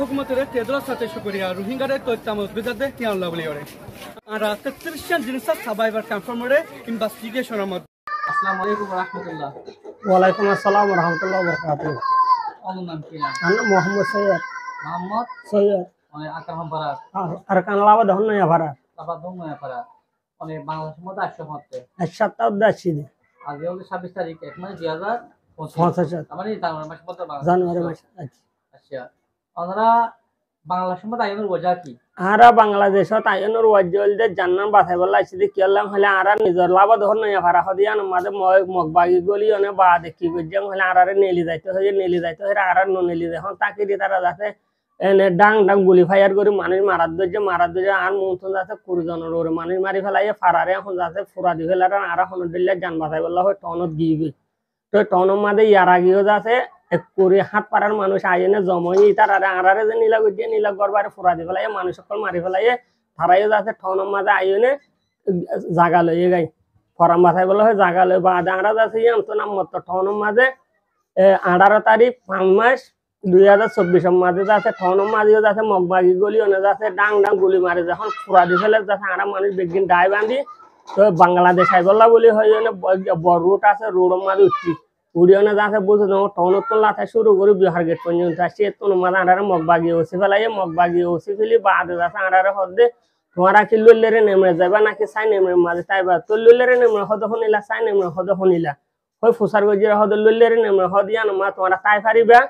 hukumatore tedros sate shukriya rohingya toitamo bizade tianla boli ore ara 33 jinsa survivor confirm ore investigation amad assalamu alaikum warahmatullah wa alaikum assalam warahmatullahi wabarakatuh Allah nam ki anna muhammad sayyid মানে আকার হামপারা arkan lawa dahonna ya bara তারপর দমনা পারা মানে বাংলাদেশের মধ্যে 800 মধ্যে এক সপ্তাহ দাছি দে আগে হলো 26 তারিখ এক মানে 2025 মানে জানুয়ারি মাসের মধ্যে জানুয়ারি মাস আচ্ছা আমরা বাংলাদেশের মধ্যে আইনের ওজা কি আরা বাংলাদেশত আইনের ওয়াজল দে জান্নান বাছাই বলা আইছি কি আল্লাহ হলে আরা নিজর লাভ ধরন না ভাড়া হদিয়া আমাদের মগবাগি গলি অনে বা দেখি গজ্জাম হলে আরারে নেলি যাইতে হয় আরা ননেলি দেখুন তাকে দি তারা যাতে এনে ডাং ডাং গুলি ফায়ার করে মানুষ মারার দরজা আর মন্তন যাতে কুরজনের ওরে মানুষ মারি ফেলাইয়ে ফারারে এখন যাতে ফুরা দি ফেলার আরা হন দিল্লা জান বাছাই বলা হয় টনত গিয়ে তো টনের মাঝে ইয়ার আগেও যাতে এক করে হাত পাড়ার মানুষ আইনে জমই তার আরারে যে নীলা গজ্জে নীলা গরবারে ফুরা দি ফেলাইয়ে মানুষ সকল মারি ফেলাইয়ে তারাইও যাতে টনের মাঝে আইনে জাগা লইয়ে গাই ফরাম বাছাই বলা হয় জাগা লই বা আরা যাচ্ছে তো নাম মতো টনের মাঝে 18 তারিখ 5 মাস 2024 মাঝে যাচ্ছে টনের মাঝেও যাচ্ছে মগবাগি গলি অনে যাচ্ছে ডাং ডাং গুলি মারে যখন ফুরা দি ফেলে যাচ্ছে আরা মানুষ বেগিন ডাই বান্ধি তো বাংলাদেশ আইবল্লা বলি হয় বড় রুট আছে রোডের মাঝে উঠছি উড়িয়নে যাচ্ছে বুঝে টনত তো লাথা শুরু করে বিহার গেট পর্যন্ত আসছে তোর মাঝে আনারে মগবাগি ওসি ফেলি বাদে যাচ্ছে আনারে হদে তোমারা কি লুলেরে নেমে যাবা নাকি সাই নেমে মাঝে তাইবা তো লুলেরে নেমে হদ শুনিলা সাই নেমে হদ শুনিলা ওই ফুসার গজিরা হদ লুলেরে নেমে হদিয়া মা তোমরা তাই পারিবা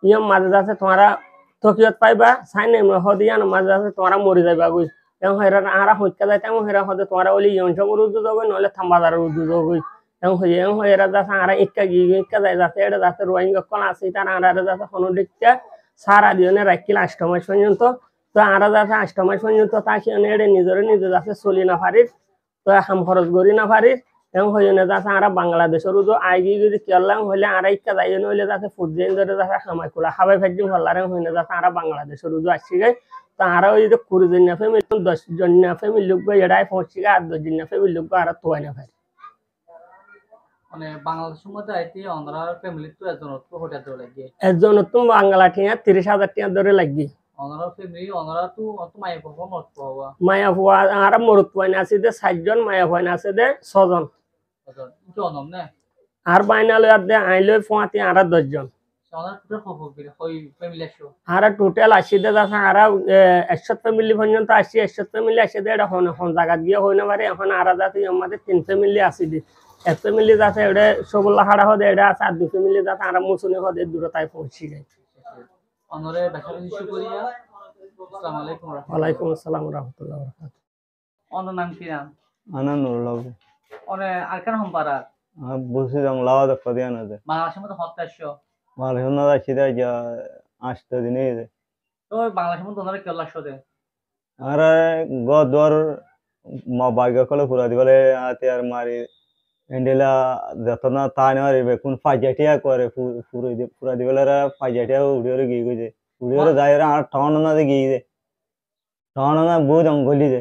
ইয়ম মাঝে যাচ্ছে তোমরা তকিয়ত পাইবা সাই নেমে হদিয়া মাঝে যাচ্ছে তোমরা মরে যাইবা গুই এবং হেরা আরা হইকা যাইতে এবং হেরা হদে তোমরা ওলি ইয়ংসঙ্গর উদ্যোগ হবে নলে থাম্বাদারের উদ্যোগ হবে এবং এরা যাচ্ছে আরা ইক্কা যাই যাচ্ছে এটা যাচ্ছে রোহিঙ্গা কল আছে তার আরারে যাচ্ছে হনুডিকটা সারা দিনে রাখিল 8 মাস পর্যন্ত তো আরা যাচ্ছে 8 মাস পর্যন্ত তাকে এড়ে নিজে যাচ্ছে চলি না পারিস তো হাম খরচ করি না পারিস এবং হইনে যাচ্ছে আরা বাংলাদেশের উদ্যোগ আইগি যদি কেলাম হইলে আরা ইক্কা যাই হইলে যাচ্ছে ফুটজেন ধরে যাচ্ছে খামাই খোলা হাবাই ফাইজিম হল্লারে হইনে যাচ্ছে আরা বাংলাদেশের উদ্যোগ আসছি গাই তো আরা ওই যে 20 জন ফ্যামিলি 10 জন ফ্যামিলি লোক এড়াই পৌঁছি গা আর 10 জন ফ্যামিলি লোক আরা তোয়াই না পারি মানে বাংলাদেশের মধ্যে আইতে আমরা ফ্যামিলি তো একজন তো বাংলা ঠিয়া 30,000 টাকা ধরে লাগবে আমরা ফ্যামিলি আমরা তো মায়া পাবো মত পাবো মায়া হুয়া আর মরত পয়না আছে দে 7 জন মায়া পয়না আছে দে 6 জন জনম না আর বাইনা লই দে আইলে ফোয়াতি আর 10 জন আমরা টোটাল খবর বিলে হই ফ্যামিলি আসো আর টোটাল আসি দে আছে আর 100 ফ্যামিলি পর্যন্ত আসি 100 ফ্যামিলি আসে দে এটা হন জায়গা গিয়ে হই না পারে এখন আর যাতে আমাদের 3 ফ্যামিলি আসি দে এক ফ্যামিলি যাতে এটা সবলা হাড়া হদে এটা আছে আর 2 ফ্যামিলি যাতে আর মুসুনি হদে দূরতায় পৌঁছি যায় অনরে বেশারি শুকরিয়া আসসালামু আলাইকুম ওয়া আলাইকুম আসসালাম ওয়া রাহমাতুল্লাহি ওয়া বারাকাতুহু অনর নাম কি নাম আনা নুরুল্লাহ অনে আরকান হামপারা বুঝি দাম লাওয়া দা কদিয়া না দে বাংলাদেশের মধ্যে হত্যাশো মালহেন না সিদা যা 8 দিনে দে তো বাংলাদেশের মধ্যে ওনারা কেলা শো দে আরে গদর মা বাগা কলে পুরা দিবলে আতে আর মারি এন্ডেলা যতনা তাইনারে বেকুন ফাজাটিয়া করে পুরা দিবলেরা ফাজাটিয়া উড়িরে গই গই উড়িরে যায়রা আর টাউন না দে গই দে টাউন না বহুত অঙ্গলি দে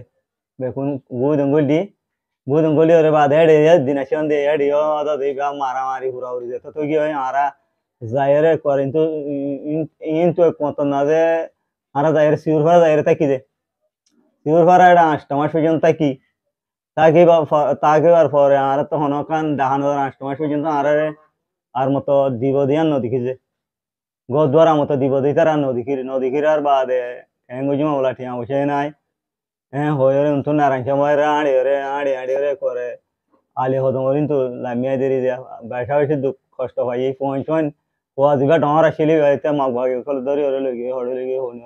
বেকুন বহুত অঙ্গলি ওরে বাদে এড়ে দিনাশন দে এড়িও আদা দেবা মারামারি পুরা উড়ি দে তো কি হয় আরা যায়রে করে কিন্তু কত না দে আরা যায়রে সিউরফা যায়রে তাকি দে সিউরফারা এটা 8 মাস পর্যন্ত তাকি তাকে আর পরে আর তো হনকান দাহানো 8 মাস পর্যন্ত আর মতো দিব দিয়ান নদী খিজে গদুয়ারা মতো দিব দিই তারা নদী খিরার বাদে এঙ্গুজি মামলা ঠিয়া বসে নাই হয়ে তো নারায়ণ সময় আড়ে করে আলি হদম কিন্তু লামিয়া দেরি বেসা বেশি দুঃখ কষ্ট হয় এই পৌঁছন হওয়া দিবা ডর আসলে মাঘ ভাগে ধরে হড়ে লেগে হড়ে লেগে হনি